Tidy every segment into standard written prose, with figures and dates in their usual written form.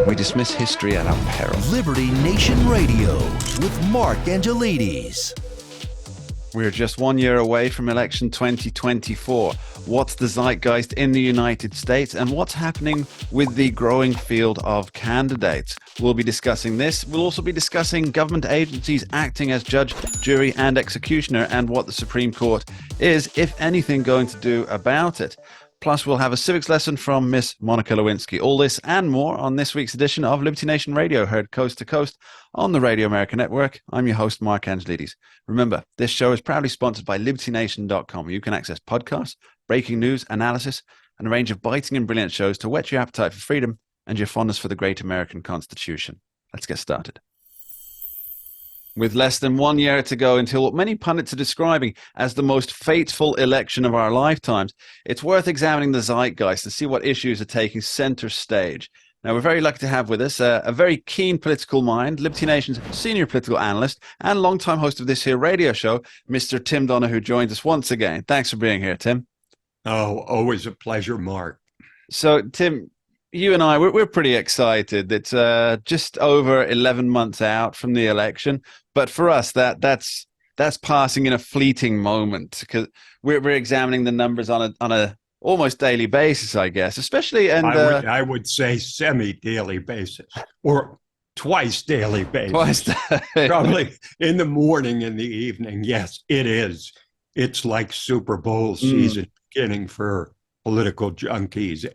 We dismiss history at our peril. Liberty Nation Radio with Mark Angelides. We're just 1 year away from election 2024. What's the zeitgeist in the United States and what's happening with the growing field of candidates? We'll be discussing this. We'll also be discussing government agencies acting as judge, jury and executioner and what the Supreme Court is, if anything, going to do about it. Plus, we'll have a civics lesson from Miss Monica Lewinsky. All this and more on this week's edition of Liberty Nation Radio, heard coast to coast on the Radio America Network. I'm your host, Mark Angelides. Remember, this show is proudly sponsored by LibertyNation.com, where you can access podcasts, breaking news, analysis, and a range of biting and brilliant shows to whet your appetite for freedom and your fondness for the great American Constitution. Let's get started. With less than 1 year to go until what many pundits are describing as the most fateful election of our lifetimes, it's worth examining the zeitgeist and see what issues are taking center stage. Now, we're very lucky to have with us a very keen political mind, Liberty Nation's senior political analyst and longtime host of this here radio show, Mr. Tim Donna, who joins us once again. Thanks for being here, Tim. Oh, always a pleasure, Mark. So, Tim, you and I, we're pretty excited. It's just over 11 months out from the election. But for us, that's passing in a fleeting moment because we're examining the numbers on a almost daily basis, I guess, especially. And I would say semi-daily basis or twice daily basis. Probably in the morning and the evening. Yes, it is. It's like Super Bowl season beginning for political junkies.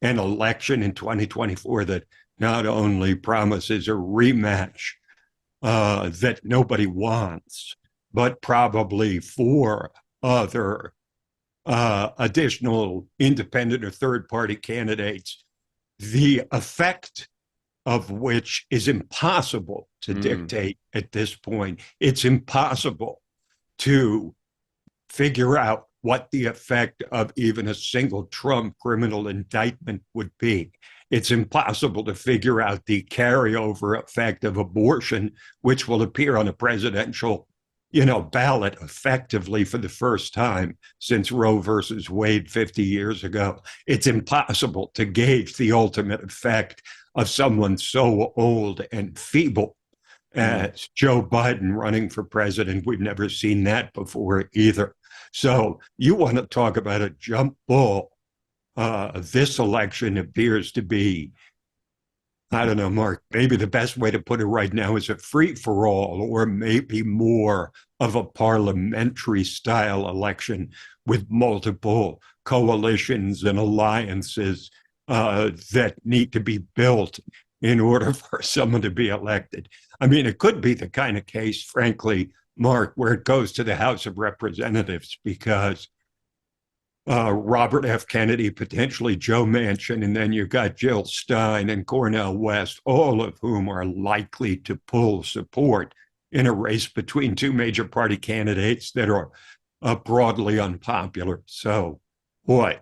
An election in 2024 that not only promises a rematch that nobody wants, but probably four other additional independent or third-party candidates, the effect of which is impossible to dictate at this point. It's impossible to figure out what the effect of even a single Trump criminal indictment would be. It's impossible to figure out the carryover effect of abortion, which will appear on a presidential, ballot effectively for the first time since Roe versus Wade 50 years ago. It's impossible to gauge the ultimate effect of someone so old and feeble as Joe Biden running for president. We've never seen that before either. So you want to talk about a jump ball. This election appears to be, I don't know, Mark, maybe the best way to put it right now is a free-for-all or maybe more of a parliamentary-style election with multiple coalitions and alliances that need to be built in order for someone to be elected. I mean, it could be the kind of case, frankly, Mark, where it goes to the House of Representatives because Robert F. Kennedy, potentially Joe Manchin, and then you've got Jill Stein and Cornel West, all of whom are likely to pull support in a race between two major party candidates that are broadly unpopular. So, boy,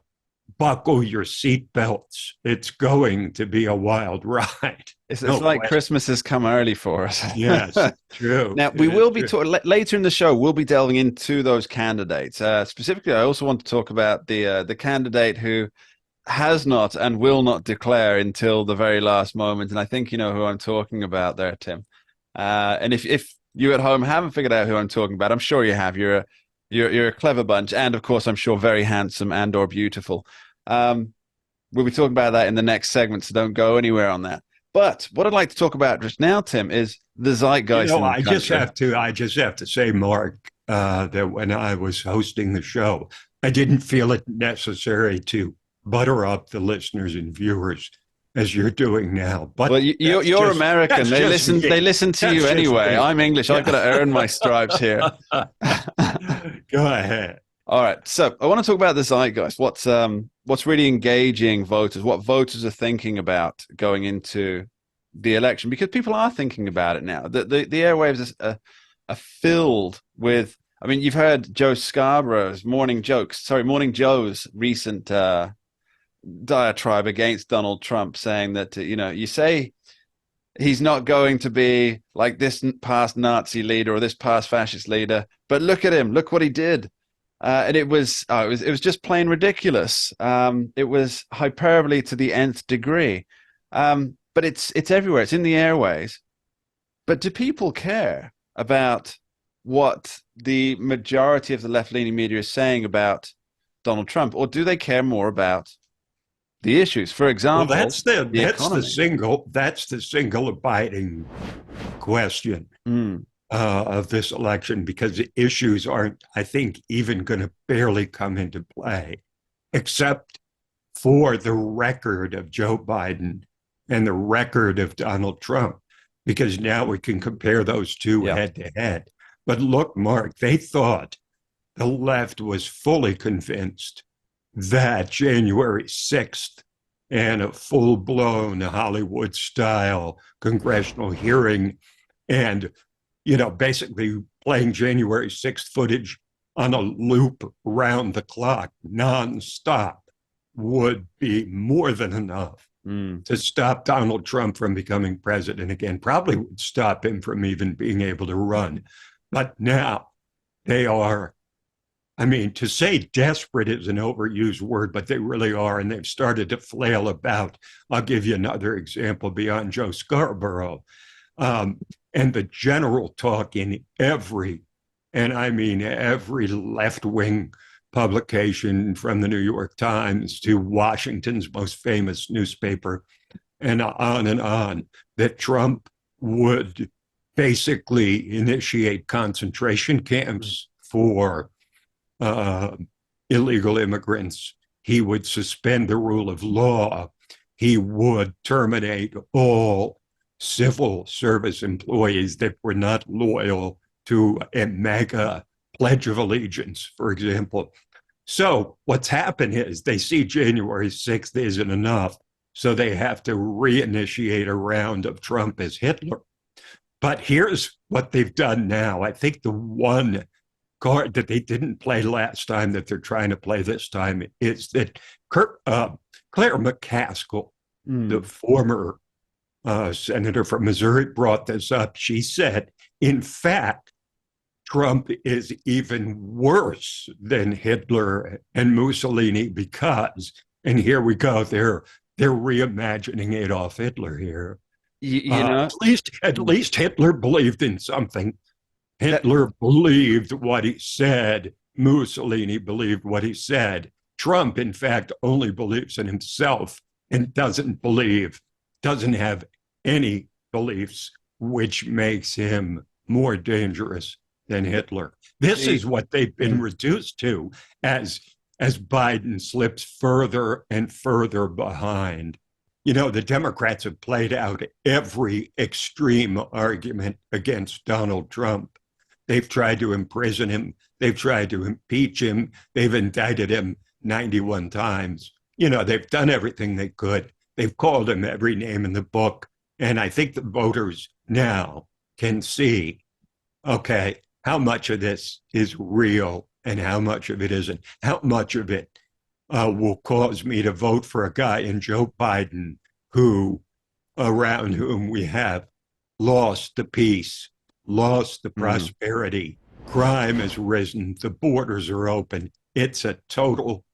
buckle your seatbelts. It's going to be a wild ride. It's like Christmas has come early for us. Yes, true. Now, we will be later in the show, we'll be delving into those candidates. Specifically, I also want to talk about the candidate who has not and will not declare until the very last moment. And I think you know who I'm talking about there, Tim. And if you at home haven't figured out who I'm talking about, I'm sure you have. You're a clever bunch. And, of course, I'm sure very handsome and or beautiful. We'll be talking about that in the next segment, so don't go anywhere on that. But what I'd like to talk about just now, Tim, is the zeitgeist. I just have to say, Mark, that when I was hosting the show, I didn't feel it necessary to butter up the listeners and viewers as you're doing now. But well, you're American. They listen to you anyway. I'm English. I've got to earn my stripes here. Go ahead. All right. So I want to talk about the zeitgeist. What's really engaging voters, what voters are thinking about going into the election, because people are thinking about it now. The airwaves are filled with, I mean, you've heard Joe Scarborough's Morning Joe's recent diatribe against Donald Trump, saying that, you say he's not going to be like this past Nazi leader or this past fascist leader, but look at him, look what he did. And it was just plain ridiculous. It was hyperbole to the nth degree. But it's everywhere. It's in the airways. But do people care about what the majority of the left-leaning media is saying about Donald Trump, or do they care more about the issues? For example, well, that's the economy. single abiding question of this election, because the issues aren't, I think, even going to barely come into play, except for the record of Joe Biden and the record of Donald Trump, because now we can compare those two head to head. But look, Mark, they thought, the left was fully convinced that January 6th and a full-blown Hollywood-style congressional hearing and, basically playing January 6th footage on a loop round the clock, nonstop, would be more than enough to stop Donald Trump from becoming president again. Probably would stop him from even being able to run. But now they are, to say desperate is an overused word, but they really are, and they've started to flail about. I'll give you another example beyond Joe Scarborough. And the general talk in every left-wing publication, from the New York Times to Washington's most famous newspaper, and on, that Trump would basically initiate concentration camps for illegal immigrants. He would suspend the rule of law. He would terminate all civil service employees that were not loyal to a MAGA Pledge of Allegiance, for example. So what's happened is they see January 6th isn't enough, so they have to reinitiate a round of Trump as Hitler. But here's what they've done now. I think the one card that they didn't play last time that they're trying to play this time is that Claire McCaskill, the former senator from Missouri, brought this up. She said, in fact, Trump is even worse than Hitler and Mussolini because, and here we go, they're reimagining Adolf Hitler here. At least Hitler believed in something. Hitler believed what he said. Mussolini believed what he said. Trump, in fact, only believes in himself and doesn't have any beliefs, which makes him more dangerous than Hitler. This is what they've been reduced to as Biden slips further and further behind. The Democrats have played out every extreme argument against Donald Trump. They've tried to imprison him. They've tried to impeach him. They've indicted him 91 times. They've done everything they could. They've called him every name in the book. And I think the voters now can see, okay, how much of this is real and how much of it isn't. How much of it will cause me to vote for a guy in Joe Biden around whom we have lost the peace, lost the prosperity, crime has risen, the borders are open. It's a total,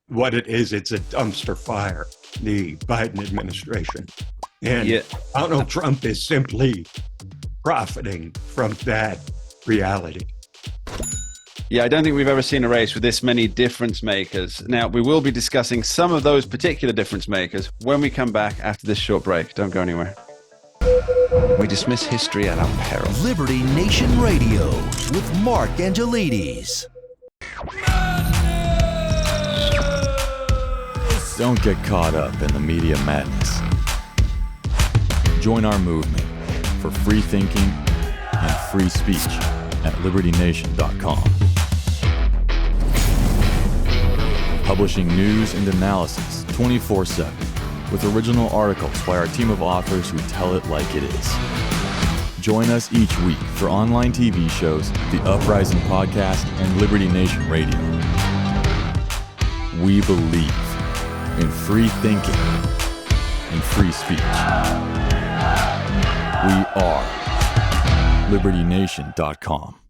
what it is, it's a dumpster fire, the Biden administration. And Donald Trump is simply profiting from that reality. Yeah, I don't think we've ever seen a race with this many difference makers. Now, we will be discussing some of those particular difference makers when we come back after this short break. Don't go anywhere. We dismiss history at our peril. Liberty Nation Radio with Mark Angelides. Don't get caught up in the media madness. Join our movement for free thinking and free speech at libertynation.com. Publishing news and analysis 24/7 with original articles by our team of authors who tell it like it is. Join us each week for online TV shows, The Uprising Podcast, and Liberty Nation Radio. We believe in free thinking and free speech. We are libertynation.com.